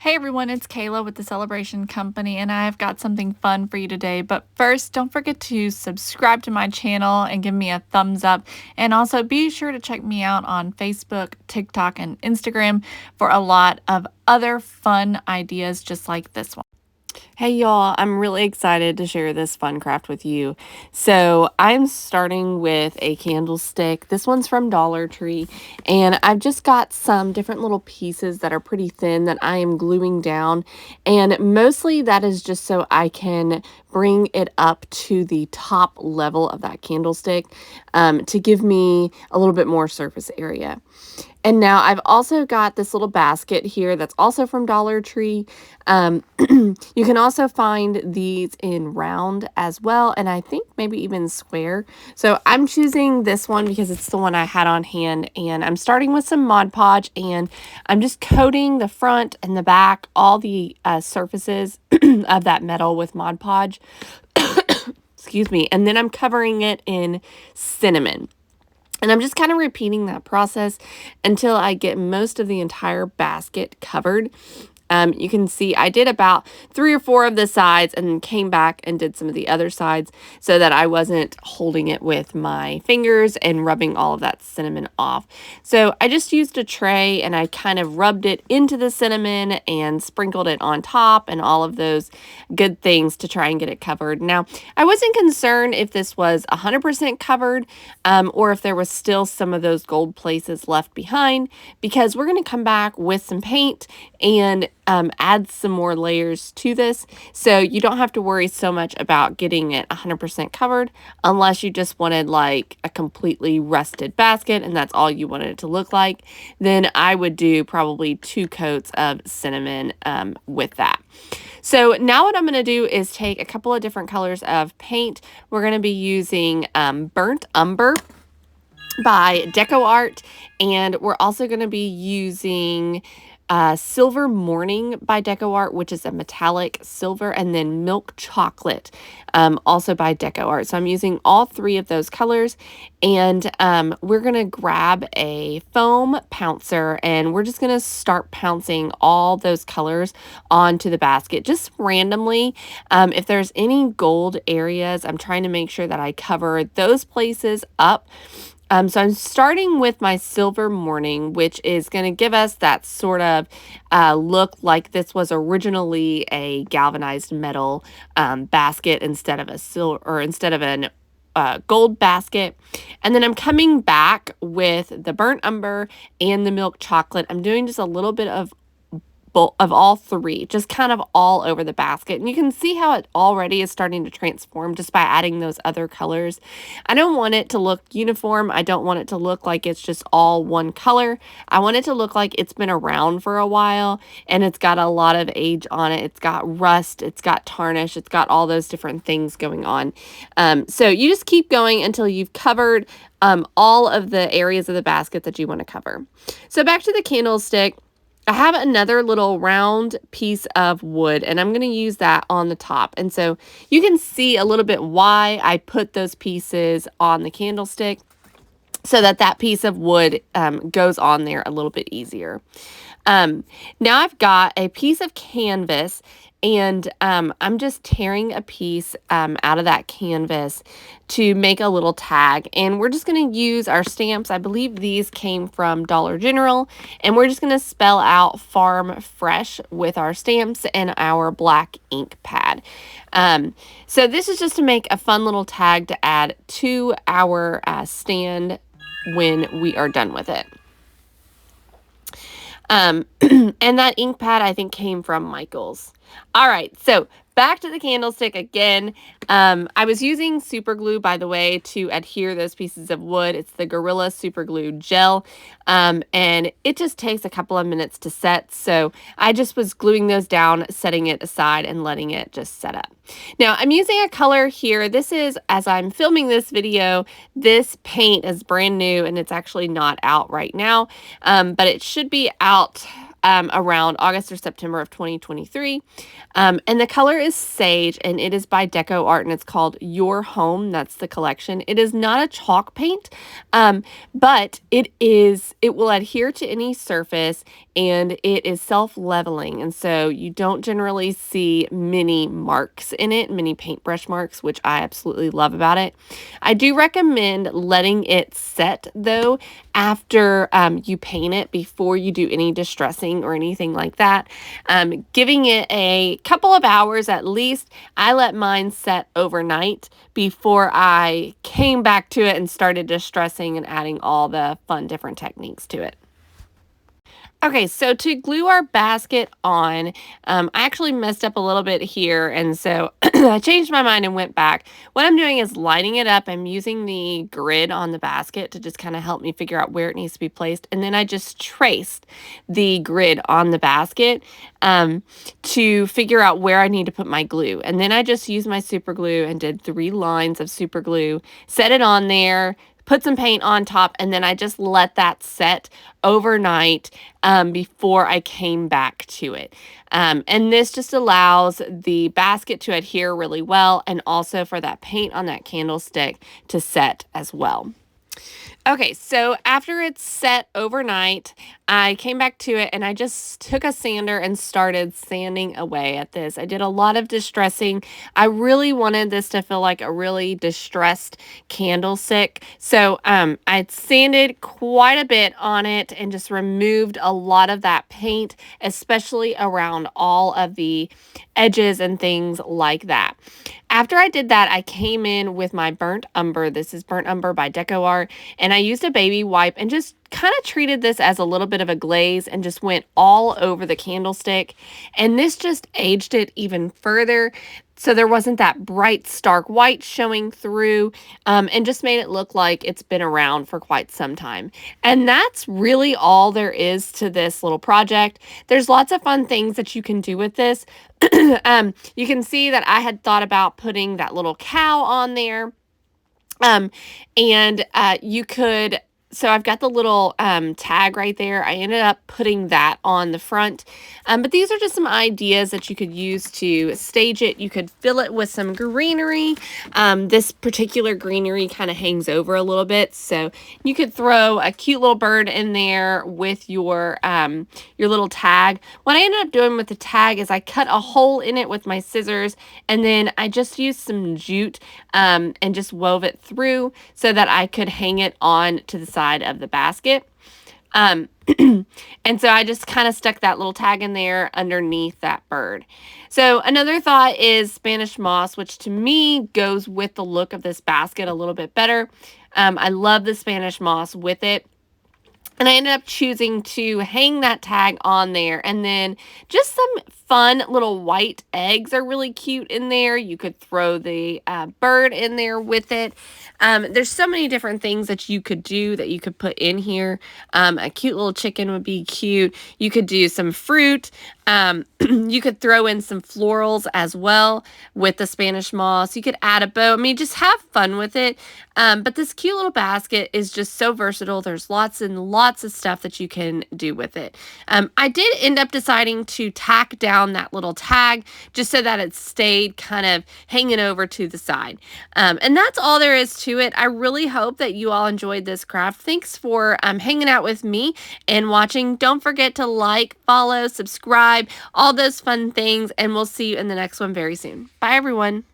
Hey everyone, it's Kayla with the Celebration Company, and I've got something fun for you today. But first, don't forget to subscribe to my channel and give me a thumbs up. And also be sure to check me out on Facebook, TikTok, and Instagram for a lot of other fun ideas just like this one. Hey y'all, I'm really excited to share this fun craft with you. So I'm starting with a candlestick. This one's from Dollar Tree, and I've just got some different little pieces that are pretty thin that I am gluing down, and mostly that is just so I can bring it up to the top level of that candlestick to give me a little bit more surface area. And now I've also got this little basket here that's also from Dollar Tree. You can also find these in round as well, and I think maybe even square. So I'm choosing this one because it's the one I had on hand, and I'm starting with some Mod Podge, and I'm just coating the front and the back, all the surfaces of that metal with Mod Podge. Excuse me. And then I'm covering it in cinnamon. And I'm just kind of repeating that process until I get most of the entire basket covered. You can see I did about 3 or 4 of the sides and then came back and did some of the other sides so that I wasn't holding it with my fingers and rubbing all of that cinnamon off. So I just used a tray and I kind of rubbed it into the cinnamon and sprinkled it on top and all of those good things to try and get it covered. Now, I wasn't concerned if this was 100% covered or if there was still some of those gold places left behind, because we're going to come back with some paint and add some more layers to this. So you don't have to worry so much about getting it 100% covered unless you just wanted like a completely rusted basket and that's all you wanted it to look like. Then I would do probably 2 coats of cinnamon with that. So now what I'm going to do is take a couple of different colors of paint. We're going to be using Burnt Umber by Decor, and we're also going to be using Silver Morning by Decor, which is a metallic silver, and then Milk Chocolate, also by Decor. So I'm using all 3 of those colors, and we're going to grab a foam pouncer, and we're just going to start pouncing all those colors onto the basket, just randomly. If there's any gold areas, I'm trying to make sure that I cover those places up. So I'm starting with my Silver Morning, which is going to give us that sort of look like this was originally a galvanized metal basket instead of a silver, or instead of an gold basket. And then I'm coming back with the Burnt Umber and the Milk Chocolate. I'm doing just a little bit of all 3, just kind of all over the basket. And you can see how it already is starting to transform just by adding those other colors. I don't want it to look uniform. I don't want it to look like it's just all one color. I want it to look like it's been around for a while and it's got a lot of age on it. It's got rust, it's got tarnish, it's got all those different things going on. So you just keep going until you've covered all of the areas of the basket that you want to cover. So back to the candlestick. I have another little round piece of wood, and I'm going to use that on the top. And so you can see a little bit why I put those pieces on the candlestick, so that that piece of wood goes on there a little bit easier. Now I've got a piece of canvas, and I'm just tearing a piece out of that canvas to make a little tag. And we're just going to use our stamps. I believe these came from Dollar General. And we're just going to spell out Farm Fresh with our stamps and our black ink pad. So this is just to make a fun little tag to add to our stand when we are done with it. And that ink pad, I think, came from Michael's. All right, so back to the candlestick again. I was using super glue, by the way, to adhere those pieces of wood. It's the Gorilla Super Glue Gel, and it just takes a couple of minutes to set. So I just was gluing those down, setting it aside, and letting it just set up. Now, I'm using a color here. This is, as I'm filming this video, this paint is brand new, and it's actually not out right now, but it should be out around August or September of 2023. And the color is Sage, and it is by Decor, and it's called Your Home. That's the collection. It is not a chalk paint, but it will adhere to any surface, and it is self-leveling. And so you don't generally see many marks in it, many paintbrush marks, which I absolutely love about it. I do recommend letting it set, though, after you paint it before you do any distressing or anything like that. Giving it a couple of hours at least. I let mine set overnight before I came back to it and started distressing and adding all the fun different techniques to it. Okay, so to glue our basket on, I actually messed up a little bit here, and so I changed my mind and went back. What I'm doing is lining it up. I'm using the grid on the basket to just kind of help me figure out where it needs to be placed, and then I just traced the grid on the basket to figure out where I need to put my glue. And then I just used my super glue and did 3 lines of super glue, set it on there, put some paint on top, and then I just let that set overnight before I came back to it. And this just allows the basket to adhere really well, and also for that paint on that candlestick to set as well. Okay, so after it's set overnight, I came back to it and I just took a sander and started sanding away at this. I did a lot of distressing. I really wanted this to feel like a really distressed candlestick. So I sanded quite a bit on it and just removed a lot of that paint, especially around all of the edges and things like that. After I did that, I came in with my burnt umber. This is burnt umber by Decor, and I used a baby wipe and just kind of treated this as a little bit of a glaze and just went all over the candlestick. And this just aged it even further, so there wasn't that bright, stark white showing through, and just made it look like it's been around for quite some time. And that's really all there is to this little project. There's lots of fun things that you can do with this. You can see that I had thought about putting that little cow on there. And you could, so I've got the little tag right there. I ended up putting that on the front. But these are just some ideas that you could use to stage it. You could fill it with some greenery. This particular greenery kind of hangs over a little bit, so you could throw a cute little bird in there with your little tag. What I ended up doing with the tag is I cut a hole in it with my scissors, and then I just used some jute and just wove it through so that I could hang it on to the side of the basket. And so I just kind of stuck that little tag in there underneath that bird. So another thought is Spanish moss, which to me goes with the look of this basket a little bit better. I love the Spanish moss with it. And I ended up choosing to hang that tag on there, and then just some fun little white eggs are really cute in there. You could throw the bird in there with it. There's so many different things that you could do that you could put in here. A cute little chicken would be cute. You could do some fruit. You could throw in some florals as well with the Spanish moss. You could add a bow. I mean, just have fun with it. But this cute little basket is just so versatile. There's lots and lots of stuff that you can do with it. I did end up deciding to tack down that little tag just so that it stayed kind of hanging over to the side. And that's all there is to it. I really hope that you all enjoyed this craft. Thanks for hanging out with me and watching. Don't forget to like, follow, subscribe, all those fun things, and we'll see you in the next one very soon. Bye, everyone.